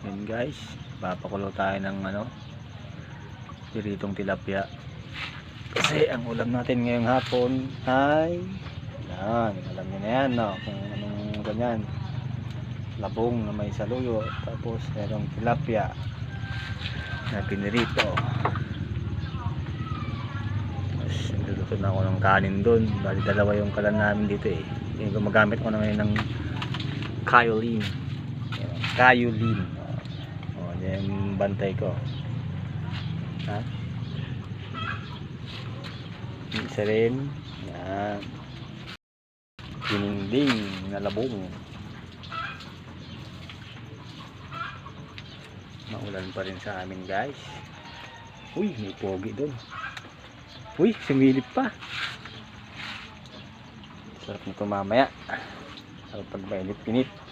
Yan guys, papakulo tayo ng piritong tilapia. Kasi ang ulam natin ngayong hapon ay yan, alam niyo na yan, no? Kung anong ganyan, labong na may saluyo, tapos merong tilapia na pinirito. Tapos niluluto na ako ng kanin doon. Bali dalawa yung kalan namin dito eh. Gumagamit ko na ngayon ng kaolin. Kaolin. Yan yung bantay ko. Ha? Isa rin. Yan. Dininding na labong. Maulan pa rin sa amin guys. Uy, may pogi doon. Uy, sumilip pa. Sarap nito mamaya. Sarap pag mainit-pinit.